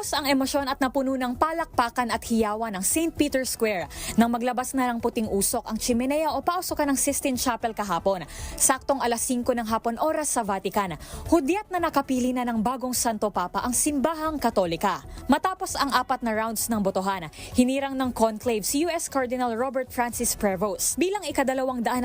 Buhos ang emosyon at napuno ng palakpakan at hiyawan ng St. Peter's Square nang maglabas na ng puting usok ang chimenea o pausukan ng Sistine Chapel kahapon. Saktong alas 5 ng hapon oras sa Vatican, hudyat na nakapili na ng bagong Santo Papa ang simbahang Katolika. Matapos ang 4 na rounds ng botohan, hinirang ng conclave si US Cardinal Robert Francis Prevost bilang ika-267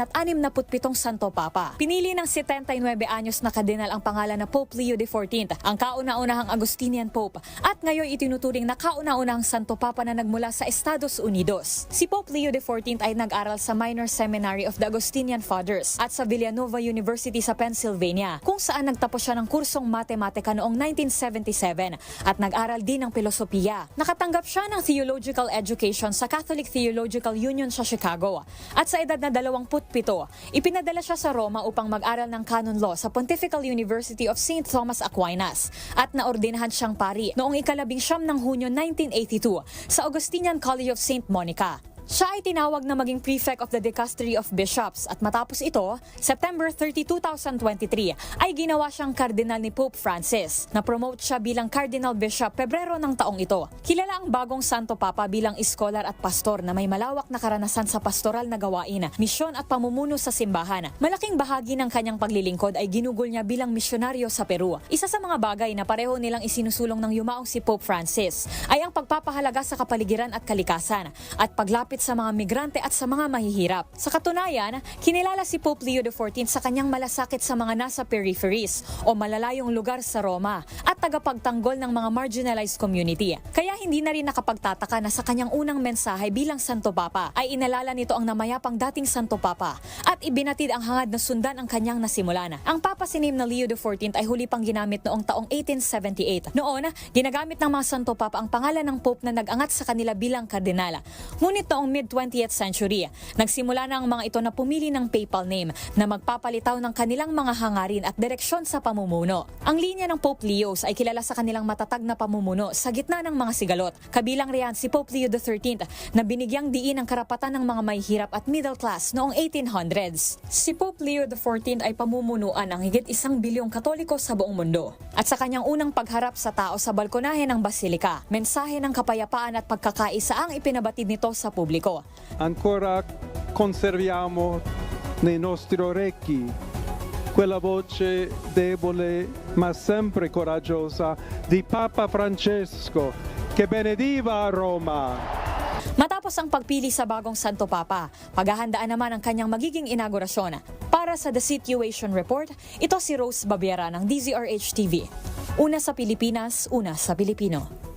Santo Papa. Pinili ng 79 anyos na kardinal ang pangalan na Pope Leo XIV, ang kauna-unahang Augustinian Pope, at ngayon itinuturing na kauna-unahang Santo Papa na nagmula sa Estados Unidos. Si Pope Leo XIV ay nag-aral sa Minor Seminary of the Augustinian Fathers at sa Villanova University sa Pennsylvania, kung saan nagtapos siya ng kursong matematika noong 1977 at nag-aral din ng filosofiya. Nakatanggap siya ng theological education sa Catholic Theological Union sa Chicago at sa edad na 27, ipinadala siya sa Roma upang mag-aral ng canon law sa Pontifical University of St. Thomas Aquinas at naordinahan siyang pari noong ika-19 ng Hunyo 1982 sa Augustinian College of St. Monica. Siya ay tinawag na maging prefect of the Dicastery of Bishops at matapos ito, September 30, 2023, ay ginawa siyang kardinal ni Pope Francis. Na-promote siya bilang Cardinal Bishop Pebrero ng taong ito. Kilala ang bagong Santo Papa bilang iskolar at pastor na may malawak na karanasan sa pastoral na gawain, misyon at pamumuno sa simbahan. Malaking bahagi ng kanyang paglilingkod ay ginugol niya bilang misyonaryo sa Peru. Isa sa mga bagay na pareho nilang isinusulong ng yumaong si Pope Francis ay ang pagpapahalaga sa kapaligiran at kalikasan at paglapit sa mga migrante at sa mga mahihirap. Sa katunayan, kinilala si Pope Leo XIV sa kanyang malasakit sa mga nasa peripheries o malalayong lugar sa Roma at tagapagtanggol ng mga marginalized community. Kaya hindi na rin nakapagtataka na sa kanyang unang mensahe bilang Santo Papa ay inalala nito ang namayapang dating Santo Papa at ibinatid ang hangad na sundan ang kanyang nasimulan. Ang Papa si na Leo XIV ay huli pang ginamit noong taong 1878. Noon, ginagamit ng mga Santo Papa ang pangalan ng Pope na nag-angat sa kanila bilang kardinal. Ngunit noong mid-20th century, nagsimula na ang mga ito na pumili ng papal name na magpapalitaw ng kanilang mga hangarin at direksyon sa pamumuno. Ang linya ng Pope Leos ay kilala sa kanilang matatag na pamumuno sa gitna ng mga sigalot. Kabilang riyan si Pope Leo XIII na binigyang diin ang karapatan ng mga mahihirap at middle class noong 1800s. Si Pope Leo XIV ay pamumunuan ng higit 1 bilyong Katoliko sa buong mundo. At sa kanyang unang pagharap sa tao sa balkonahe ng Basilika, mensahe ng kapayapaan at pagkakaisa ang ipinabatid nito sa publiko. Ancora conserviamo nei nostri orecchi quella voce debole ma sempre coraggiosa di Papa Francesco che benediva Roma. Matapos ang pagpili sa bagong Santo Papa, paghahandaan naman ang kanyang magiging inaugurasyon. Para sa The Situation Report, ito si Rose Babiera ng DZRH TV. Una sa Pilipinas, una sa Pilipino.